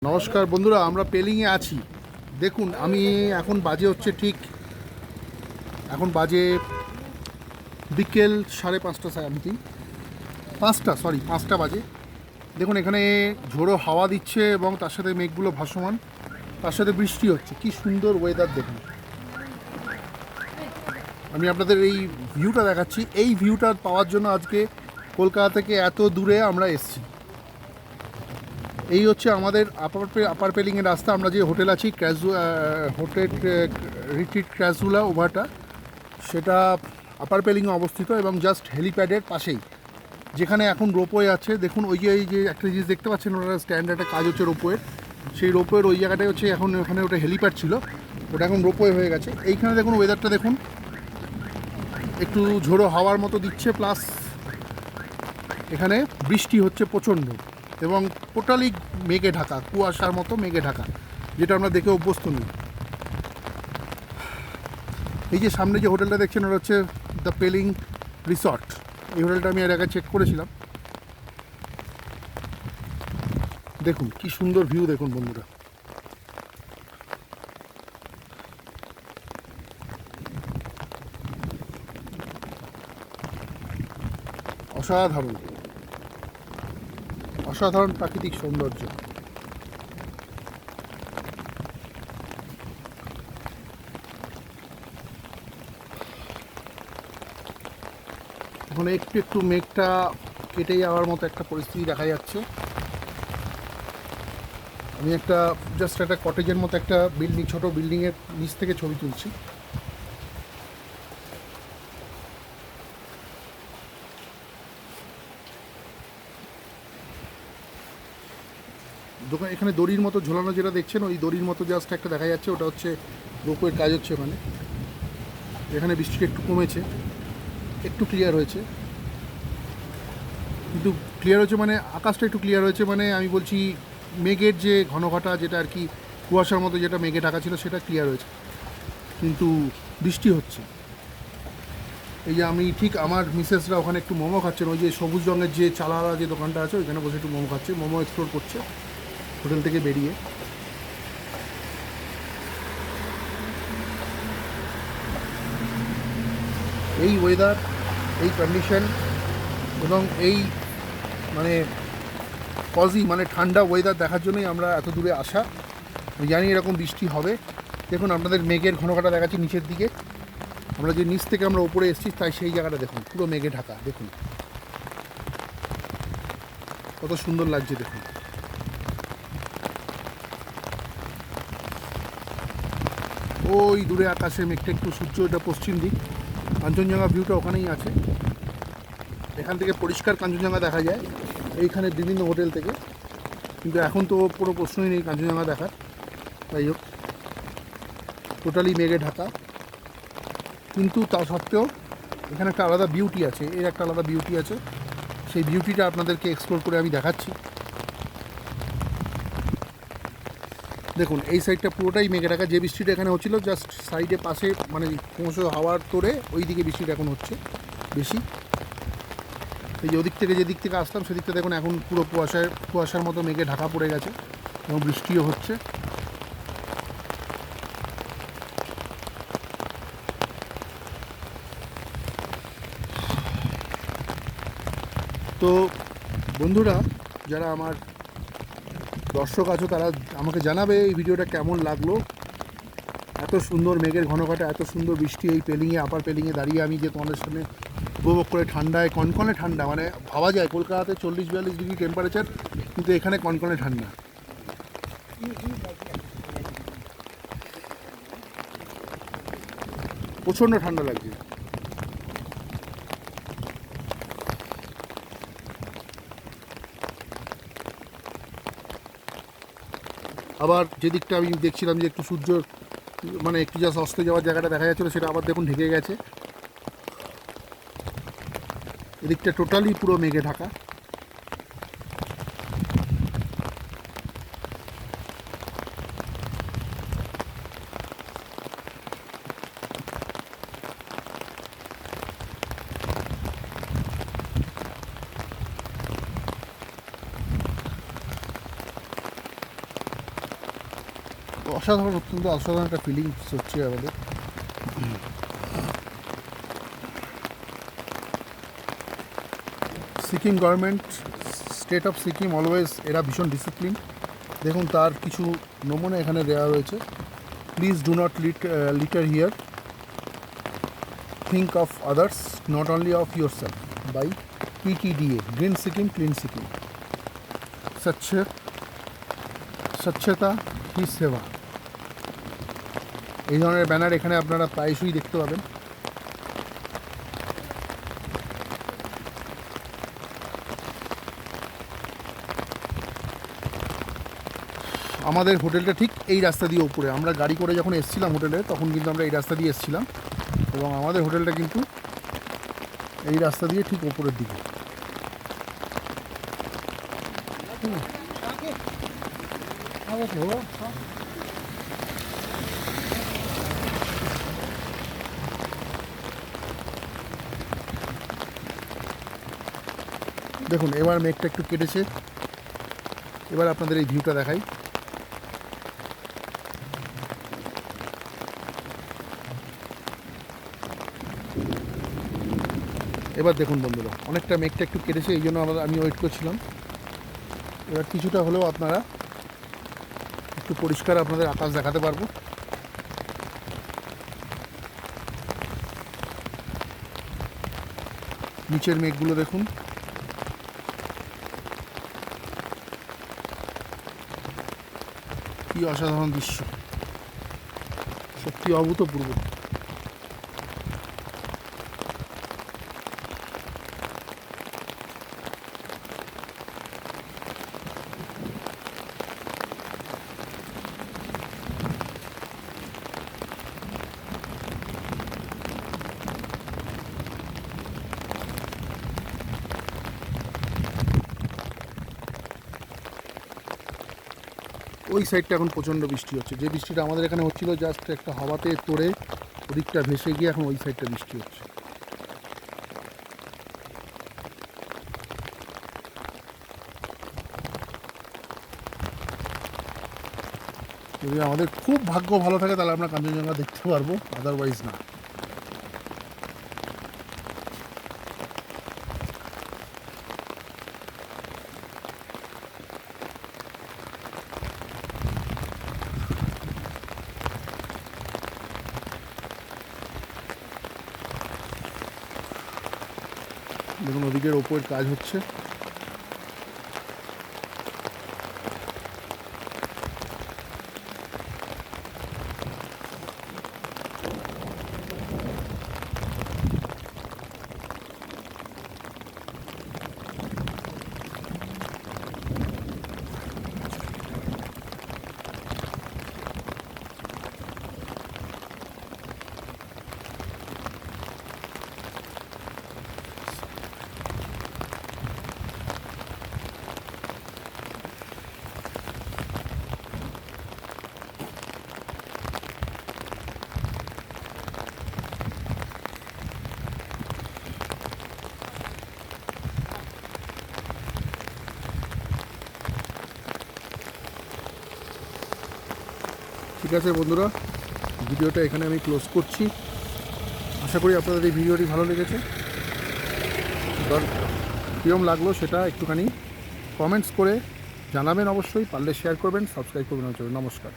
নমস্কার বন্ধুরা, আমরা পেলিংয়ে আছি। দেখুন, আমি এখন বাজে হচ্ছে ঠিক এখন বাজে বিকেল 5:30 সামথিং, 5টা বাজে। দেখুন, এখানে ঝোড়ো হাওয়া দিচ্ছে এবং তার সাথে মেঘগুলো ভাসমান, তার সাথে বৃষ্টি হচ্ছে। কি সুন্দর ওয়েদার দেখুন। আমি আপনাদের এই ভিউটা দেখাচ্ছি। এই ভিউটা পাওয়ার জন্য আজকে কলকাতা থেকে এত দূরে আমরা এসেছি। এই হচ্ছে আমাদের আপার পেলিংয়ের রাস্তা। আমরা যে হোটেল আছি, হোটেল রিট্রিট ক্র্যাজুলা ওভারটা, সেটা আপার পেলিংয়ে অবস্থিত এবং জাস্ট হেলিপ্যাডের পাশেই, যেখানে এখন রোপওয়ে আছে। দেখুন, এই যে একটা জিনিস দেখতে পাচ্ছেন, ওটা স্ট্যান্ড, একটা কাজ হচ্ছে রোপওয়ের। সেই রোপওয়ের ওই জায়গাটাই হচ্ছে এখন, ওখানে ওটা হেলিপ্যাড ছিল, ওটা এখন রোপওয়ে হয়ে গেছে। এইখানে দেখুন ওয়েদারটা দেখুন, একটু ঝোড়ো হাওয়ার মতো দিচ্ছে, প্লাস এখানে বৃষ্টি হচ্ছে প্রচণ্ড এবং টোটালি মেঘে ঢাকা, কুয়াশার মতো মেঘে ঢাকা, যেটা আমরা দেখে অভ্যস্ত নই। এই যে সামনে যে হোটেলটা দেখছেন, ওটা হচ্ছে দ্য পেলিং রিসর্ট। এই হোটেলটা আমি এর আগে চেক করেছিলাম। দেখুন কি সুন্দর ভিউ, দেখুন বন্ধুরা। অসাধারণ অসাধারণ প্রাকৃতিক সৌন্দর্য। এখন একটু একটু মেঘটা কেটে যাওয়ার মতো একটা পরিস্থিতি দেখা যাচ্ছে। আমি জাস্ট একটা কটেজের মতো একটা বিল্ডিং, ছোট বিল্ডিংয়ের নিচ থেকে ছবি তুলছি। দোকান, এখানে দড়ির মতো ঝোলানো যেটা দেখছেন, ওই দড়ির মতো জাস্ট একটা দেখা যাচ্ছে, ওটা হচ্ছে রোপওয়ের কাজ হচ্ছে ওখানে। এখানে বৃষ্টিটা একটু কমেছে, একটু ক্লিয়ার হয়েছে, কিন্তু ক্লিয়ার হয়েছে মানে আকাশটা একটু ক্লিয়ার হয়েছে, মানে আমি বলছি মেঘের যে ঘনঘটা, যেটা আর কি কুয়াশার মতো যেটা মেঘে ঢাকা ছিল, সেটা ক্লিয়ার হয়েছে, কিন্তু বৃষ্টি হচ্ছে। এই যে আমি ঠিক, আমার মিসেসরা ওখানে একটু মোমো খাচ্ছেন, ওই যে সবুজ রঙের যে চালাওয়ালা যে দোকানটা আছে, ওইখানে বসে একটু মোমো খাচ্ছে, মোমো এক্সপ্লোর করছে হোটেল থেকে বেরিয়ে। এই ওয়েদার, এই কন্ডিশন এবং এই মানে মানে ঠান্ডা ওয়েদার দেখার জন্যই আমরা এত দূরে আসা। আমি জানি এরকম বৃষ্টি হবে। দেখুন, আপনাদের মেঘের ঘনঘটা দেখাচ্ছি নিচের দিকে। আমরা যে নিচ থেকে আমরা উপরে এসেছি, তাই সেই জায়গাটা দেখুন, পুরো মেঘে ঢাকা। দেখুন কত সুন্দর লাগছে, দেখুন। ওই দূরে আকাশে মেঘটা একটু, সূর্য, এটা পশ্চিম দিক, কাঞ্চনজঙ্ঘা ভিউটা ওখানেই আছে। এখান থেকে পরিষ্কার কাঞ্চনজঙ্ঘা দেখা যায় এইখানে বিভিন্ন হোটেল থেকে, কিন্তু এখন তো পুরো প্রশ্নই নেই কাঞ্চনজঙ্ঘা দেখার। যাই হোক, টোটালি মেঘে ঢাকা, কিন্তু তা সত্ত্বেও এখানে একটা আলাদা বিউটি আছে, এর একটা আলাদা বিউটি আছে। সেই বিউটিটা আপনাদেরকে এক্সপ্লোর করে আমি দেখাচ্ছি। দেখুন, এই সাইডটা পুরোটাই মেঘে ঢাকা। যে বৃষ্টিটা এখানে হচ্ছিল, জাস্ট সাইডে পাশে, মানে ক্রমশ হাওয়ার তোড়ে ওই দিকে বৃষ্টিটা এখন হচ্ছে বেশি। এই যে ওদিক থেকে, যেদিক থেকে আসলাম, সেদিকটা দেখুন এখন পুরো কুয়াশার মতো মেঘে ঢাকা পড়ে গেছে এবং বৃষ্টিও হচ্ছে। তো বন্ধুরা, যারা আমার দর্শক আছো, তারা আমাকে জানাবে এই ভিডিওটা কেমন লাগলো। এত সুন্দর মেঘের ঘনঘটা, এত সুন্দর বৃষ্টি, এই পেলিংয়ে, আপার পেলিংয়ে দাঁড়িয়ে আমি যে তোমাদের সামনে উপভোগ করে, ঠান্ডায়, কনকনে ঠান্ডা, মানে ভাবা যায় কলকাতাতে 40-42 ডিগ্রি টেম্পারেচার, কিন্তু এখানে কনকনে ঠান্ডা। প্রচণ্ড ঠান্ডা লাগছে। আবার যেদিকটা আমি দেখছিলাম যে একটু সূর্য, মানে একটু জাস্ট অস্তে যাওয়ার জায়গাটা দেখা যাচ্ছিলো, সেটা আবার দেখুন ঢেকে গেছে। এদিকটা টোটালি পুরো মেঘে ঢাকা। অসাধারণ, অত্যন্ত অসাধারণ একটা ফিলিংস হচ্ছে আমাদের। Sikkim government, state of Sikkim always, এরা ভীষণ ডিসিপ্লিন। দেখুন তার কিছু নমুনা এখানে দেওয়া রয়েছে। Please do not litre here, think of others, not only of yourself, by PTDA, Green Sikkim, Clean Sikkim, স্বচ্ছতা হি সেবা। এই ধরনের ব্যানার এখানে আপনারা প্রায়শই দেখতে পাবেন। আমাদের হোটেলটা ঠিক এই রাস্তা দিয়ে উপরে, আমরা গাড়ি করে যখন এসেছিলাম হোটেলে তখন কিন্তু আমরা এই রাস্তা দিয়ে এসেছিলাম, এবং আমাদের হোটেলটা কিন্তু এই রাস্তা দিয়ে ঠিক ওপরের দিকে। দেখুন এবার মেঘটা একটু কেটেছে, এবার আপনাদের এই ভিউটা দেখাই। এবার দেখুন বন্ধুরা, অনেকটা মেঘটা একটু কেটেছে, এই জন্য আমি ওয়েট করছিলাম। এবার কিছুটা হলেও আপনারা একটু পরিষ্কার আপনাদের আকাশ দেখাতে পারবো। নিচের মেঘগুলো দেখুন, কি অসাধারণ দৃশ্য, সত্যি অভূতপূর্ব। ওই সাইডটা এখন প্রচণ্ড বৃষ্টি হচ্ছে, যে বৃষ্টিটা আমাদের এখানে হচ্ছিল জাস্ট একটা হাওয়াতে তোড়ে ওদিকটা ভেসে গিয়ে এখন ওই সাইডটা বৃষ্টি হচ্ছে। যদি আমাদের খুব ভাগ্য ভালো থাকে তাহলে আমরা কাঞ্চনজঙ্ঘা দেখতে পারবো, আদারওয়াইজ না। দেখুন ওদিকের ওপরের কাজ হচ্ছে। ঠিক আছে বন্ধুরা, ভিডিওটা এখানে আমি ক্লোজ করছি। আশা করি আপনাদের এই ভিডিওটি ভালো লেগেছে। কীরকম লাগলো সেটা একটুখানি কমেন্টস করে জানাবেন, অবশ্যই পারলে শেয়ার করবেন, সাবস্ক্রাইব করবেন। নমস্কার।